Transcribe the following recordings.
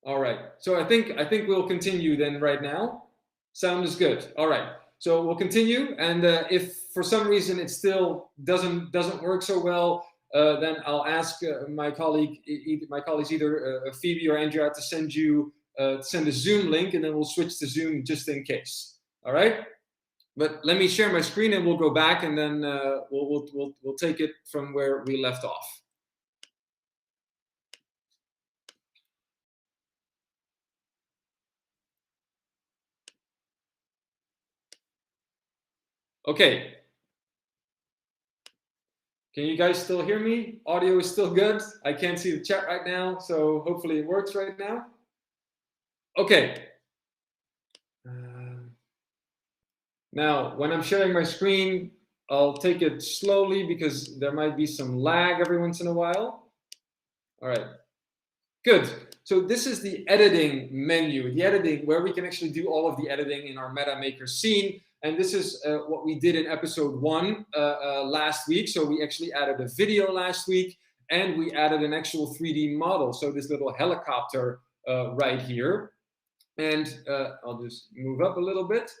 All right. So I think we'll continue then right now. Sound is good. All right. So we'll continue, and if for some reason it still doesn't work so well, then I'll ask my colleagues either Phoebe or Andrea to send a Zoom link, and then we'll switch to Zoom just in case. All right. But let me share my screen, and we'll go back, and then we'll take it from where we left off. Okay. Can you guys still hear me? Audio is still good. I can't see the chat right now, so hopefully it works right now. Okay. Now, when I'm sharing my screen, I'll take it slowly because there might be some lag every once in a while. All right. Good. So this is the editing menu, the editing where we can actually do all of the editing in our METAmakeR scene. And this is what we did in episode 1 last week. So we actually added a video last week, and we added an actual 3D model. So this little helicopter right here. And I'll just move up a little bit.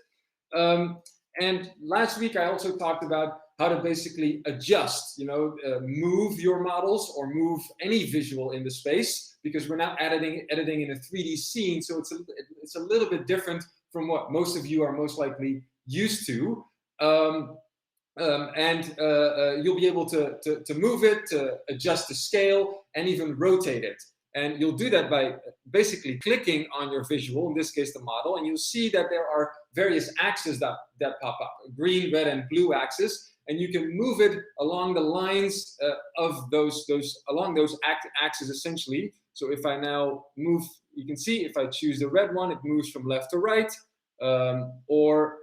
And last week I also talked about how to basically adjust, move your models or move any visual in the space, because we're now editing in a 3D scene. So it's a little bit different from what most of you are most likely used to. You'll be able to move it, to adjust the scale, and even rotate it. And you'll do that by basically clicking on your visual, in this case the model, and you'll see that there are various axes that pop up, green, red, and blue axis, and you can move it along the lines of those axes essentially. So if I now move, you can see if I choose the red one, it moves from left to right, or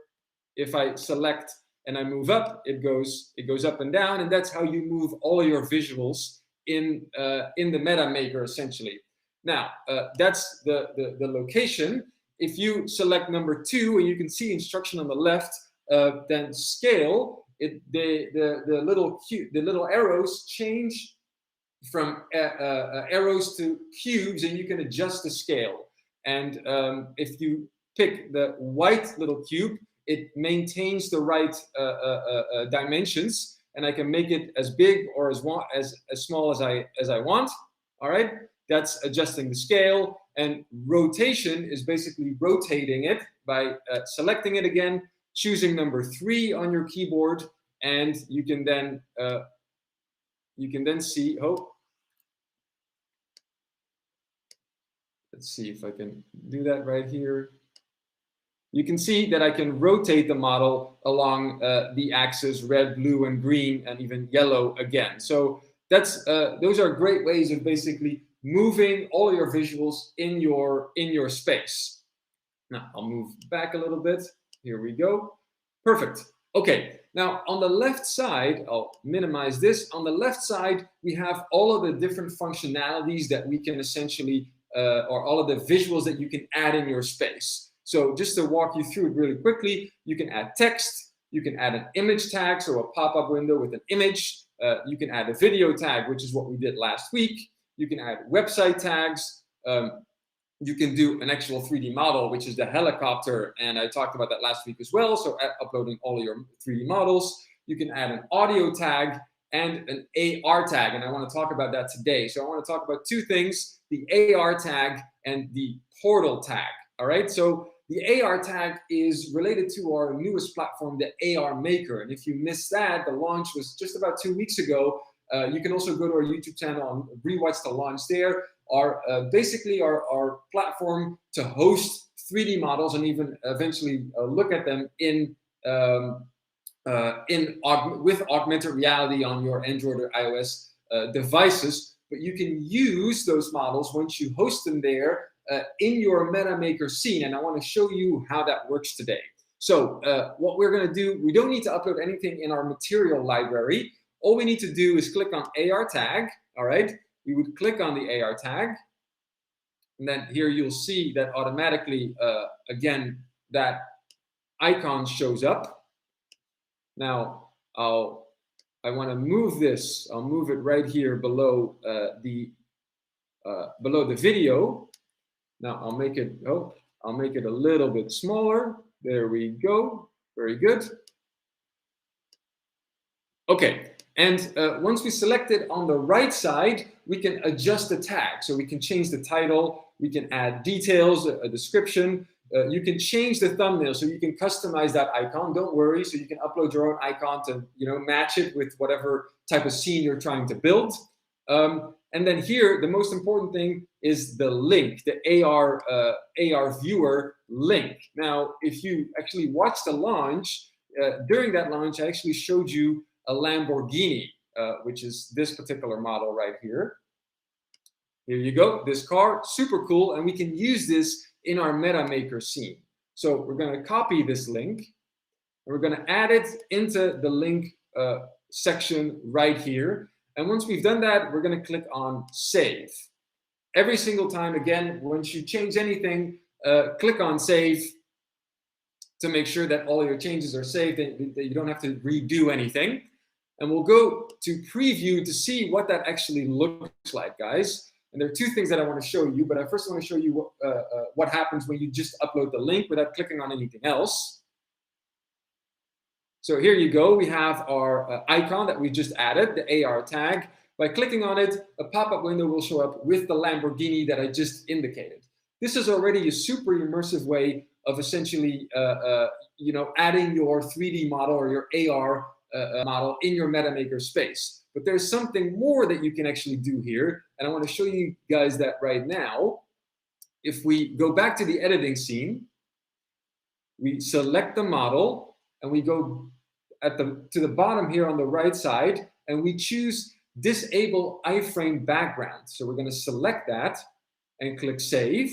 if I select and I move up, it goes up and down, and that's how you move all your visuals in the METAmakeR essentially. Now that's the location. If you select number 2, and you can see instruction on the left, then scale, the little arrows change from arrows to cubes, and you can adjust the scale. And if you pick the white little cube, it maintains the right dimensions, and I can make it as big or as small as I want. All right, that's adjusting the scale. And rotation is basically rotating it by selecting it again, choosing number 3 on your keyboard, and you can then see. Let's see if I can do that right here. You can see that I can rotate the model along the axis red, blue, and green, and even yellow again. So those are great ways of basically moving all your visuals in your space. Now I'll move back a little bit. Here we go. Perfect. Okay. Now on the left side, I'll minimize this. On the left side, we have all of the different functionalities that we can essentially, or all of the visuals that you can add in your space. So just to walk you through it really quickly, you can add text, you can add an image tag, so a pop-up window with an image. You can add a video tag, which is what we did last week. You can add website tags. You can do an actual 3D model, which is the helicopter, and I talked about that last week as well. So uploading all of your 3D models. You can add an audio tag and an AR tag, and I want to talk about that today. So I want to talk about 2 things, the AR tag and the portal tag. All right, so the AR tag is related to our newest platform, the METAmakeR. And if you missed that, the launch was just about 2 weeks ago. You can also go to our YouTube channel and rewatch the launch there. Basically our platform to host 3D models and even eventually look at them with augmented reality on your Android or iOS devices. But you can use those models once you host them there in your METAmakeR scene, and I want to show you how that works today. So what we're going to do, we don't need to upload anything in our material library. All we need to do is click on AR tag. All right, we would click on the AR tag, and then here you'll see that automatically again that icon shows up. Now I want to move this. I'll move it right here below the video. Now I'll make it a little bit smaller. There we go. Very good. Okay, and once we select it on the right side, we can adjust the tag. So we can change the title, we can add details, a description. You can change the thumbnail, so you can customize that icon. Don't worry, so you can upload your own icon to match it with whatever type of scene you're trying to build. And then here, the most important thing is the link, the AR viewer link. Now, if you actually watch the launch, during that launch, I actually showed you a Lamborghini, which is this particular model right here. Here you go, this car, super cool, and we can use this in our METAmakeR scene. So we're going to copy this link, and we're going to add it into the link section right here. And once we've done that, we're going to click on Save. Every single time, again, once you change anything, click on Save to make sure that all your changes are saved, that you don't have to redo anything. And we'll go to Preview to see what that actually looks like, guys. And there are two things that I want to show you, but I first want to show you what happens when you just upload the link without clicking on anything else. So here you go. We have our icon that we just added, the AR tag. By clicking on it, a pop-up window will show up with the Lamborghini that I just indicated. This is already a super immersive way of essentially, adding your 3D model or your AR model in your METAmakeR space. But there's something more that you can actually do here, and I want to show you guys that right now. If we go back to the editing scene, we select the model, and we go to the bottom here on the right side, and we choose Disable iframe background. So we're going to select that and click Save.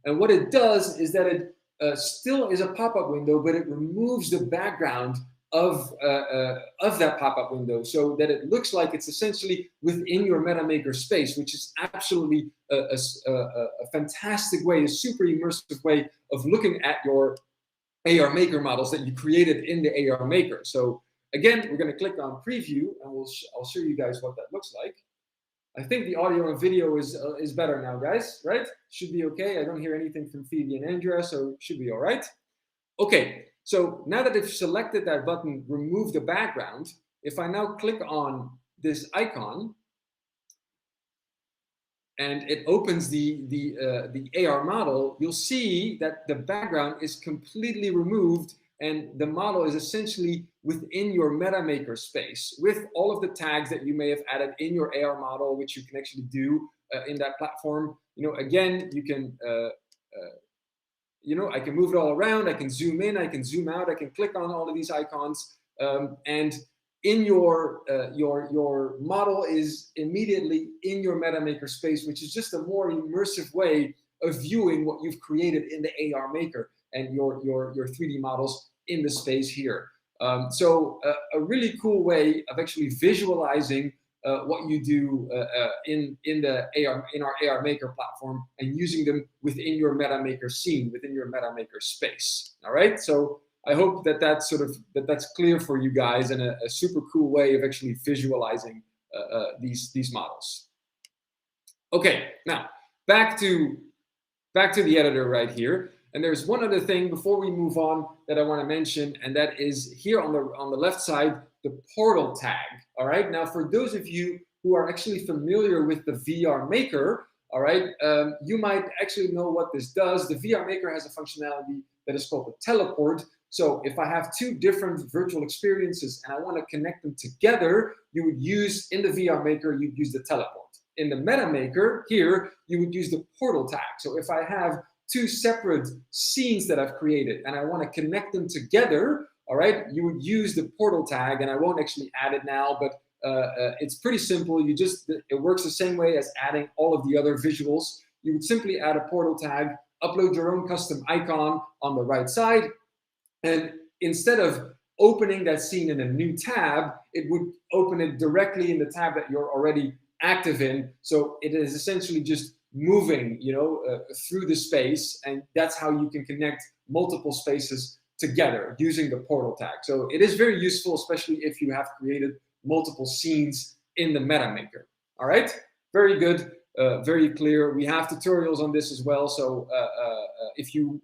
And what it does is that it still is a pop-up window, but it removes the background of that pop-up window so that it looks like it's essentially within your METAmakeR space, which is absolutely a fantastic way, a super immersive way of looking at your AR Maker models that you created in the AR Maker. So again, we're going to click on Preview, and I'll show you guys what that looks like. I think the audio and video is better now, guys, right? Should be okay. I don't hear anything from Phoebe and Andrea, so it should be all right. Okay. So now that I've selected that button, remove the background, if I now click on this icon and it opens the AR model, you'll see that the background is completely removed and the model is essentially within your METAmakeR space with all of the tags that you may have added in your AR model, which you can actually do in that platform. Again, you can I can move it all around, I can zoom in, I can zoom out, I can click on all of these icons, and in your model is immediately in your METAmakeR space, which is just a more immersive way of viewing what you've created in the AR Maker and your 3D models in the space here. So a really cool way of actually visualizing what you do in our AR Maker platform and using them within your METAmakeR scene, within your METAmakeR space. All right, so I hope that's clear for you guys and a super cool way of actually visualizing these models. Okay, now back to the editor right here. And there's one other thing before we move on that I want to mention, and that is here on the left side, the portal tag. All right. Now, for those of you who are actually familiar with the VR Maker, all right, you might actually know what this does. The VR Maker has a functionality that is called the teleport. So if I have two different virtual experiences and I want to connect them together, you would use in the VR Maker, you'd use the teleport. In the METAmakeR here, you would use the portal tag. So if I have two separate scenes that I've created and I want to connect them together, all right, you would use the portal tag, and I won't actually add it now, but it's pretty simple. It works the same way as adding all of the other visuals. You would simply add a portal tag, upload your own custom icon on the right side, and instead of opening that scene in a new tab, it would open it directly in the tab that you're already active in. So it is essentially just moving, through the space, and that's how you can connect multiple spaces together using the portal tag. So it is very useful, especially if you have created multiple scenes in the METAmakeR. All right, very good. very clear. We have tutorials on this as well. So if you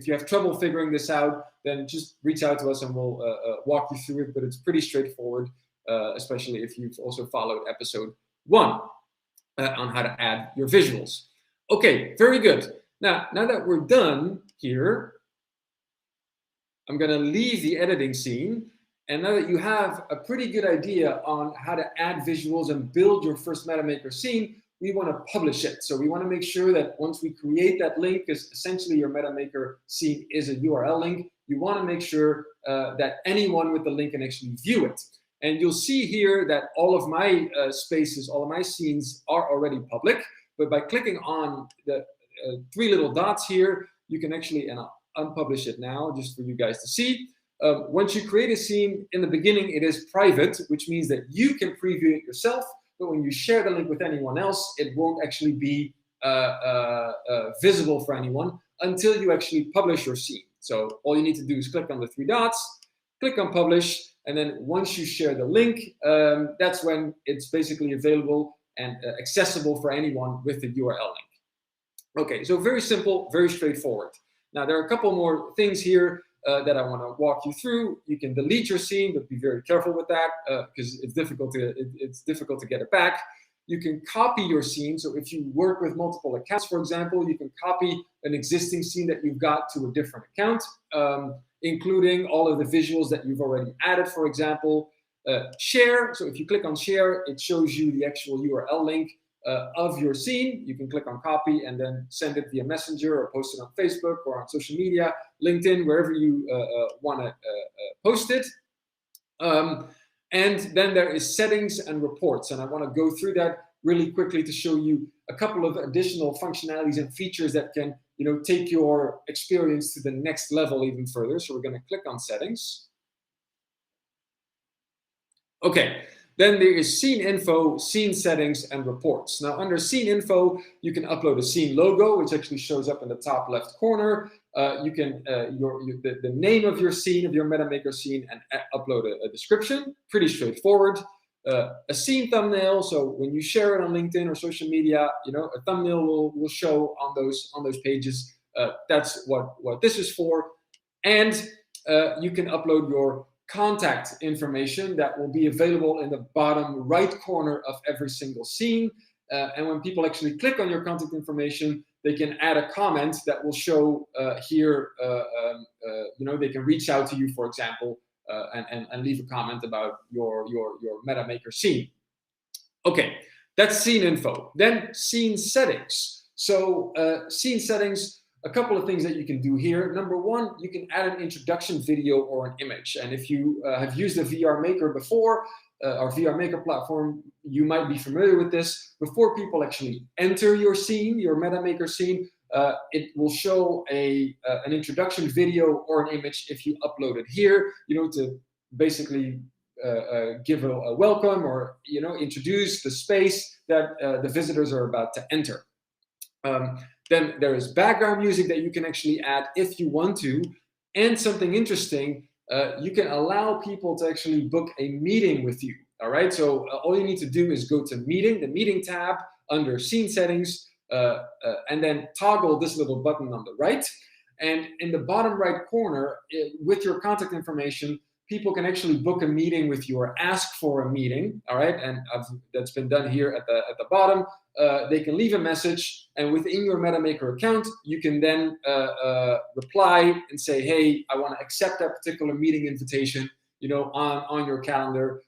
have trouble figuring this out, then just reach out to us and we'll walk you through it. But it's pretty straightforward, especially if you've also followed episode 1 on how to add your visuals. Okay, very good. Now that we're done here, I'm going to leave the editing scene. And now that you have a pretty good idea on how to add visuals and build your first METAmakeR scene, we want to publish it. So we want to make sure that once we create that link, because essentially your METAmakeR scene is a URL link, you want to make sure that anyone with the link can actually view it. And you'll see here that all of my spaces, all of my scenes are already public. But by clicking on the 3 little dots here, you can actually, and I'll unpublish it now just for you guys to see. Once you create a scene, in the beginning it is private, which means that you can preview it yourself. But when you share the link with anyone else, it won't actually be visible for anyone until you actually publish your scene. So all you need to do is click on the 3 dots, click on publish, and then once you share the link, that's when it's basically available and accessible for anyone with the URL link. Okay, so very simple, very straightforward. Now there are a couple more things here that I want to walk you through. You can delete your scene, but be very careful with that because it's difficult to get it back. You can copy your scene. So if you work with multiple accounts, for example, you can copy an existing scene that you've got to a different account, including all of the visuals that you've already added, for example. Share. So if you click on share, it shows you the actual URL link of your scene. You can click on copy and then send it via Messenger or post it on Facebook or on social media, LinkedIn, wherever you want to post it. And then there is settings and reports. And I want to go through that really quickly to show you a couple of additional functionalities and features that can, take your experience to the next level even further. So we're going to click on settings. Okay. Then there is scene info, scene settings, and reports. Now under scene info, you can upload a scene logo, which actually shows up in the top left corner. You can the name of your scene, of your METAmakeR scene, and upload a description. Pretty straightforward. A scene thumbnail. So when you share it on LinkedIn or social media, a thumbnail will show on those pages. That's what this is for. And you can upload your contact information that will be available in the bottom right corner of every single scene. And when people actually click on your contact information, they can add a comment that will show here, they can reach out to you, for example, and leave a comment about your METAmakeR scene. Okay, that's scene info. Then scene settings. So scene settings, a couple of things that you can do here. Number 1, you can add an introduction video or an image. And if you have used a VR Maker before, our VR Maker platform, you might be familiar with this. Before people actually enter your scene, your METAmakeR scene, it will show an introduction video or an image if you upload it here, to basically give a welcome or, introduce the space that the visitors are about to enter. Then there is background music that you can actually add if you want to. And something interesting, you can allow people to actually book a meeting with you. All right, so all you need to do is go to meeting, the meeting tab under scene settings, and then toggle this little button on the right. And in the bottom right corner, with your contact information, people can actually book a meeting with you or ask for a meeting. All right, and that's been done here at the bottom. They can leave a message, and within your METAmakeR account, you can then reply and say, hey, I want to accept that particular meeting invitation, on your calendar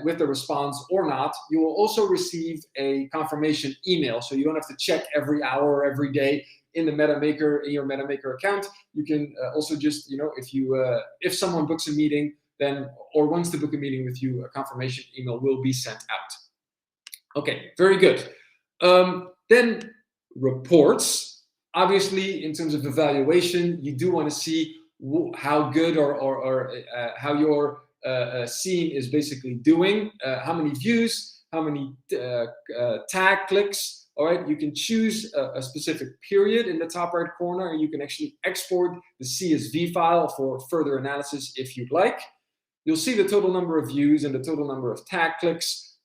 with the response or not. You will also receive a confirmation email, so you don't have to check every hour or every day in your METAmakeR account. You can also just, if someone books a meeting, then or wants to book a meeting with you, a confirmation email will be sent out. Okay, very good. Then reports. Obviously, in terms of evaluation, you do want to see how good or how your scene is basically doing, how many views, how many tag clicks. All right, you can choose a specific period in the top right corner, and you can actually export the CSV file for further analysis if you'd like. You'll see the total number of views and the total number of tag clicks.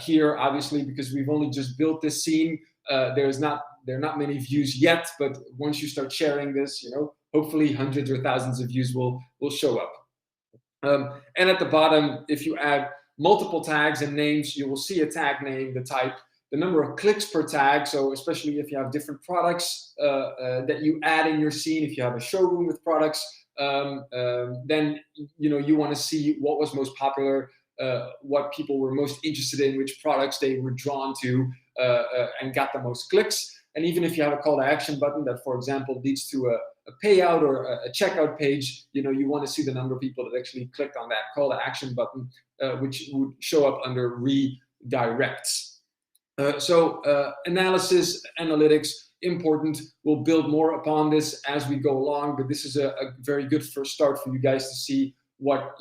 here, obviously, because we've only just built this scene. There are not many views yet, but once you start sharing this, hopefully hundreds or thousands of views will show up. And at the bottom, if you add multiple tags and names, you will see a tag name, the type, the number of clicks per tag. So especially if you have different products that you add in your scene, if you have a showroom with products, then you want to see what was most popular, what people were most interested in, which products they were drawn to, and got the most clicks. And even if you have a call to action button that, for example, leads to a payout or a checkout page, you want to see the number of people that actually clicked on that call to action button, which would show up under redirects. So analysis, analytics, important. We'll build more upon this as we go along, but this is a very good first start for you guys to see what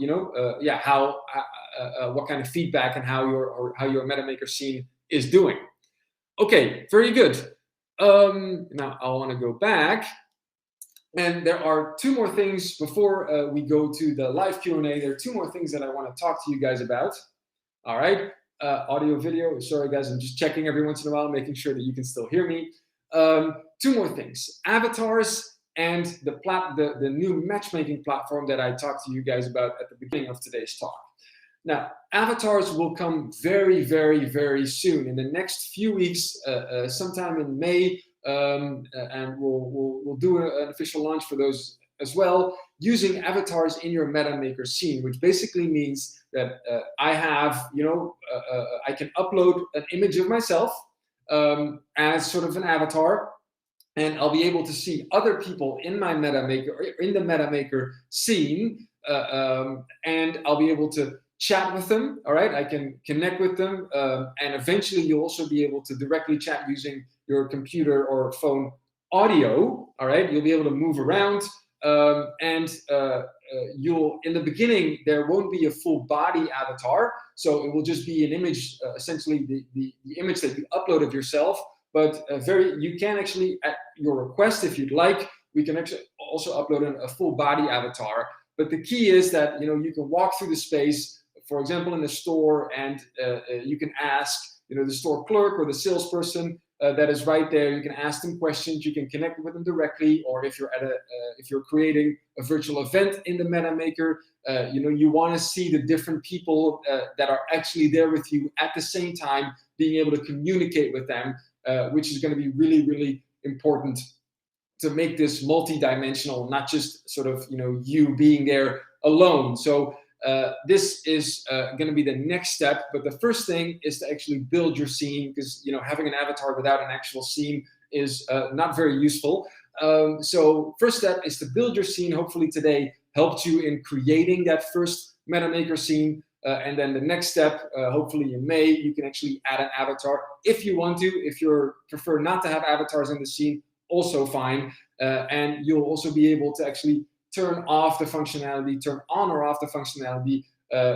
what kind of feedback and how your METAmakeR scene is doing. Okay, very good. Now I want to go back, and there are two more things before we go to the live Q&A. There are two more things that I want to talk to you guys about. All right, audio, video. Sorry, guys, I'm just checking every once in a while, making sure that you can still hear me. Two more things: avatars and the new matchmaking platform that I talked to you guys about at the beginning of today's talk. Now, avatars will come very, very, very soon in the next few weeks, sometime in May, and we'll do an official launch for those as well, using avatars in your METAmakeR scene, which basically means that I can upload an image of myself as sort of an avatar, and I'll be able to see other people in my METAmakeR, in the METAmakeR scene, and I'll be able to chat with them. All right, I can connect with them, and eventually you'll also be able to directly chat using your computer or phone audio. All right, you'll be able to move around, and you'll, in the beginning, there won't be a full body avatar, so it will just be an image, essentially the image that you upload of yourself. But you can actually, at your request, if you'd like, we can actually also upload a full body avatar. But the key is that you can walk through the space, for example, in the store, and you can ask the store clerk or the salesperson that is right there. You can ask them questions. You can connect with them directly, or if you're creating a virtual event in the METAmakeR, you want to see the different people that are actually there with you at the same time, being able to communicate with them, which is going to be really, really important to make this multi-dimensional, not just sort of you being there alone. So this is going to be the next step, but the first thing is to actually build your scene, because having an avatar without an actual scene is not very useful. So first step is to build your scene. Hopefully today helped you in creating that first METAmakeR scene. And then the next step, hopefully in May, you can actually add an avatar if you want to. If you prefer not to have avatars in the scene, also fine. And you'll also be able to actually turn off the functionality, turn on or off the functionality,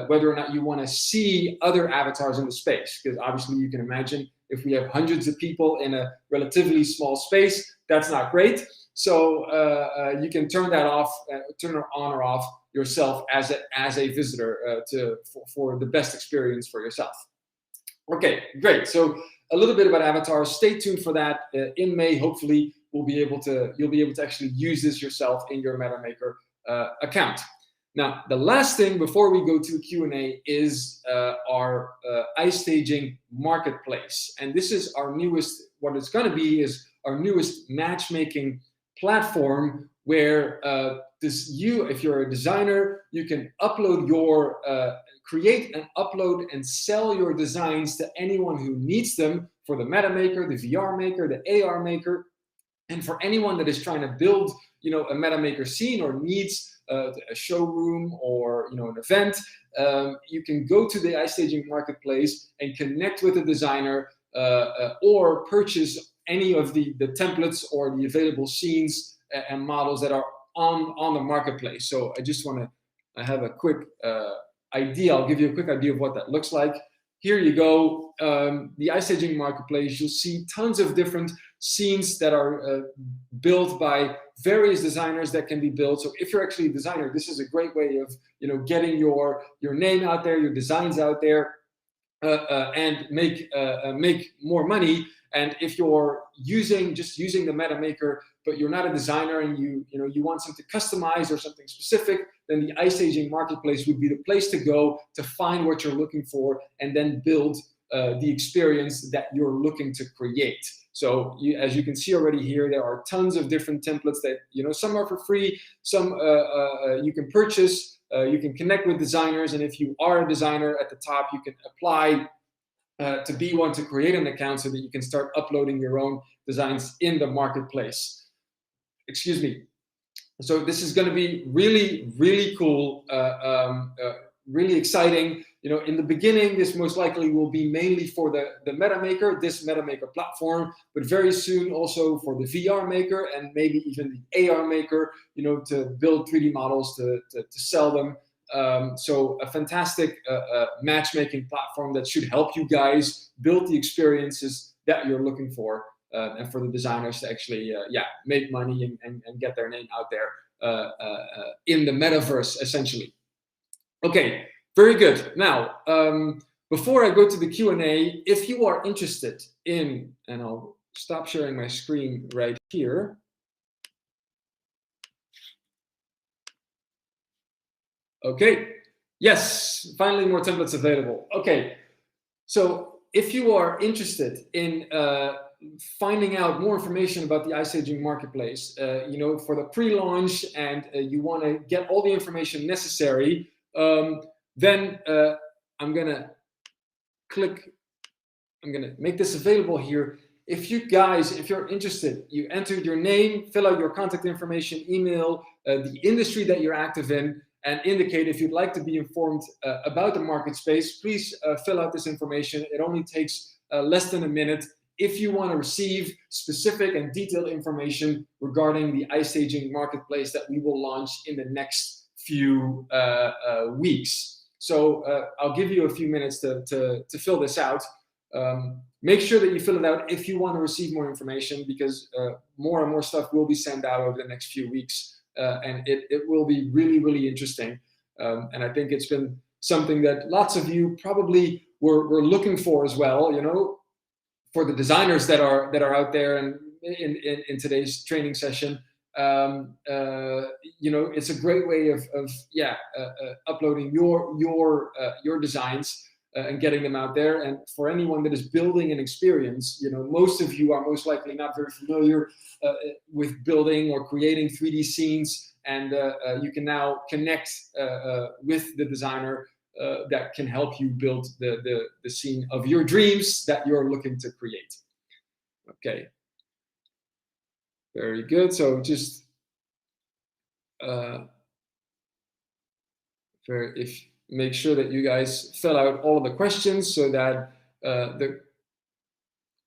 whether or not you want to see other avatars in the space. Because obviously you can imagine if we have hundreds of people in a relatively small space, that's not great. So you can turn that off, turn it on or off yourself as a visitor for the best experience for yourself. Okay, great. So a little bit about avatars. Stay tuned for that. In May, hopefully, you'll be able to actually use this yourself in your METAmakeR account. Now, the last thing before we go to Q&A is our iStaging marketplace, and this is our newest. What it's going to be is our newest matchmaking platform, where if you're a designer, you can upload create and upload and sell your designs to anyone who needs them for the METAmakeR, the VR Maker, the AR Maker, and for anyone that is trying to build, a METAmakeR scene or needs a showroom or an event. You can go to the iStaging marketplace and connect with a designer or purchase any of the templates or the available scenes and models that are on the marketplace. So I have a quick idea. I'll give you a quick idea of what that looks like. Here you go. The iStaging marketplace, you'll see tons of different scenes that are built by various designers that can be built. So if you're actually a designer, this is a great way of getting your name out there, your designs out there. and make more money. And if you're just using the METAmakeR, but you're not a designer and you want something customized or something specific, then the iStaging marketplace would be the place to go to find what you're looking for and then build the experience that you're looking to create. So as you can see already here, there are tons of different templates that, some are for free, some you can purchase, you can connect with designers, and if you are a designer at the top, you can apply to be one to create an account so that you can start uploading your own designs in the marketplace. Excuse me. So this is going to be really, really cool, really exciting. In the beginning, this most likely will be mainly for the METAmakeR, this METAmakeR platform, but very soon also for the VR maker and maybe even the AR maker, to build 3D models to sell them. So a fantastic matchmaking platform that should help you guys build the experiences that you're looking for, and for the designers to actually make money and get their name out there in the metaverse, essentially. Okay, very good. Now, before I go to the Q&A, if you are interested in, and I'll stop sharing my screen right here. Okay, yes, finally more templates available. Okay, so if you are interested in finding out more information about the iStaging marketplace, for the pre-launch, and you want to get all the information necessary, then I'm gonna make this available here. If you're interested, you enter your name, fill out your contact information, email, the industry that you're active in, and indicate if you'd like to be informed about the market space. Please fill out this information. It only takes less than a minute. If you want to receive specific and detailed information regarding the iStaging marketplace that we will launch in the next few weeks. So I'll give you a few minutes to fill this out. Make sure that you fill it out if you want to receive more information, because more and more stuff will be sent out over the next few weeks. And it will be really, really interesting. And I think it's been something that lots of you probably were looking for as well, for the designers that are out there and in today's training session. It's a great way of uploading your designs and getting them out there. And for anyone that is building an experience, most of you are most likely not very familiar with building or creating 3D scenes, and you can now connect with the designer that can help you build the scene of your dreams that you're looking to create. Okay. Very good. So just make sure that you guys fill out all of the questions so that the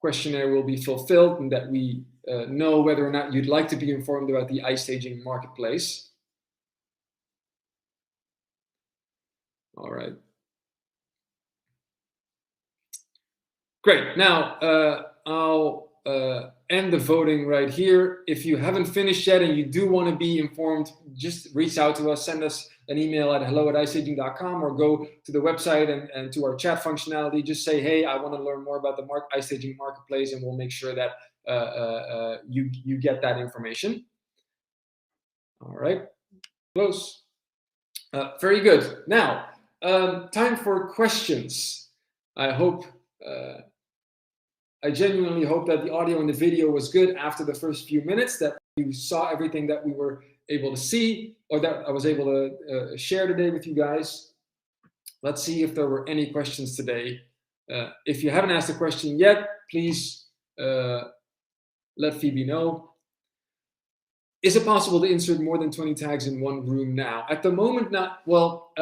questionnaire will be fulfilled and that we know whether or not you'd like to be informed about the iStaging marketplace. All right. Great. Now, I'll end the voting right here. If you haven't finished yet and you do want to be informed, just reach out to us, send us an email at hello@istaging.com, or go to the website and to our chat functionality. Just say, hey, I want to learn more about the iStaging marketplace, and we'll make sure that you get that information. All right, close. Very good. Now, time for questions. I genuinely hope that the audio and the video was good after the first few minutes, that you saw everything that we were able to see, or that I was able to share today with you guys. Let's see if there were any questions today. If you haven't asked a question yet, please let Phoebe know. Is it possible to insert more than 20 tags in one room now? At the moment, not. Well,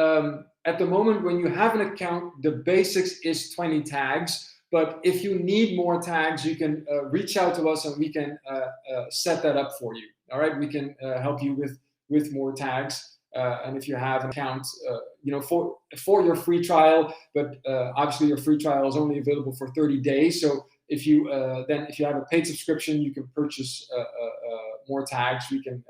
at the moment, when you have an account, the basics is 20 tags. But if you need more tags, you can reach out to us and we can set that up for you. All right, we can help you with more tags. And if you have an account, for your free trial, but obviously your free trial is only available for 30 days. So if you have a paid subscription, you can purchase more tags. We can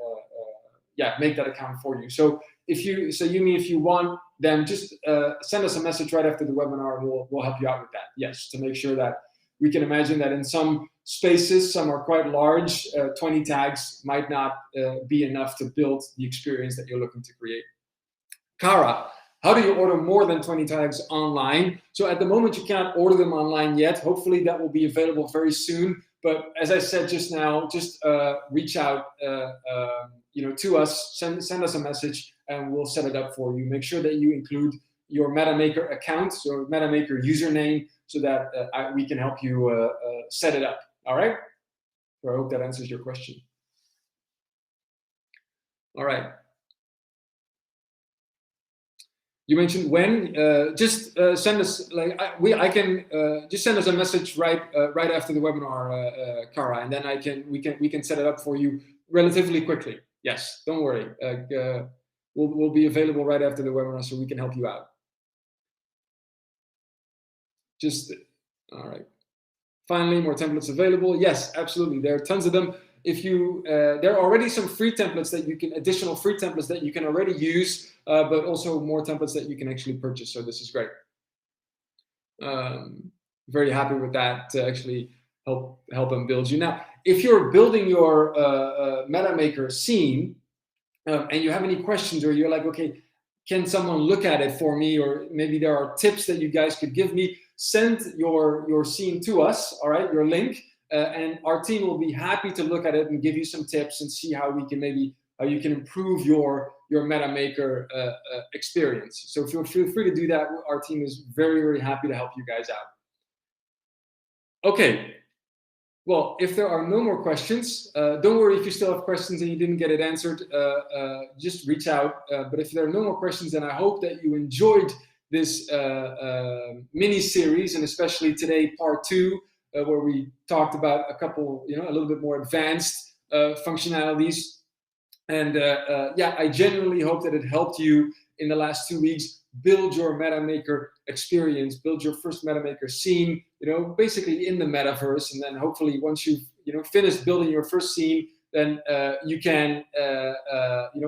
make that account for you. So if you want them, just send us a message right after the webinar, and we'll help you out with that. Yes, to make sure that we can imagine that in some spaces, some are quite large, 20 tags might not be enough to build the experience that you're looking to create. Kara, how do you order more than 20 tags online? So at the moment, you cannot order them online yet. Hopefully that will be available very soon. But as I said just now, just reach out to us, send us a message, and we'll set it up for you. Make sure that you include your METAmakeR account, so METAmakeR username, so that we can help you set it up. All right? So I hope that answers your question. All right. You mentioned when. Just send us just send us a message right after the webinar, Kara, and then we can set it up for you relatively quickly. Yes, don't worry. We'll be available right after the webinar, so we can help you out. All right. Finally, more templates available. Yes, absolutely. There are tons of them. If you, there are already some free templates that you can, additional free templates that you can already use, but also more templates that you can actually purchase. So this is great. Very happy with that to actually help them build you. Now, if you're building your METAmakeR scene and you have any questions, or you're like, okay, can someone look at it for me? Or maybe there are tips that you guys could give me. Send your scene to us, all right, your link, and our team will be happy to look at it and give you some tips and see how we can how you can improve your METAmakeR experience. So feel free to do that. Our team is very, very happy to help you guys out. Okay. Well, if there are no more questions, don't worry if you still have questions and you didn't get it answered, just reach out. But if there are no more questions, then I hope that you enjoyed this mini-series, and especially today, part 2, where we talked about a couple, a little bit more advanced functionalities. And yeah, I genuinely hope that it helped you in the last 2 weeks build your METAmakeR experience, build your first METAmakeR scene, basically in the metaverse. And then hopefully once you've, finished building your first scene, then you can,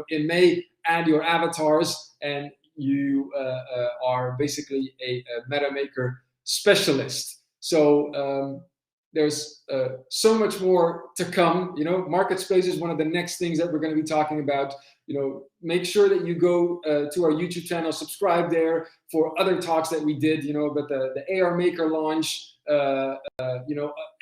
in May, add your avatars, and you are basically a METAmakeR specialist. So there's so much more to come. Market space is one of the next things that we're going to be talking about. Make sure that you go to our YouTube channel, subscribe there for other talks that we did, about the AR Maker launch,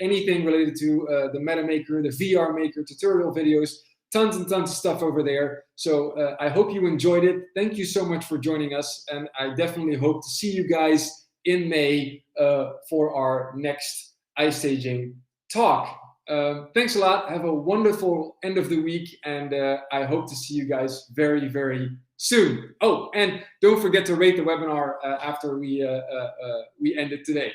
anything related to the METAmakeR, the VR Maker tutorial videos, tons and tons of stuff over there. So I hope you enjoyed it. Thank you so much for joining us. And I definitely hope to see you guys in May for our next iStaging talk. Thanks a lot. Have a wonderful end of the week, and I hope to see you guys very, very soon. Oh, and don't forget to rate the webinar after we end it today.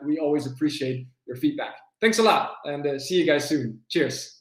We always appreciate your feedback. Thanks a lot, and see you guys soon. Cheers.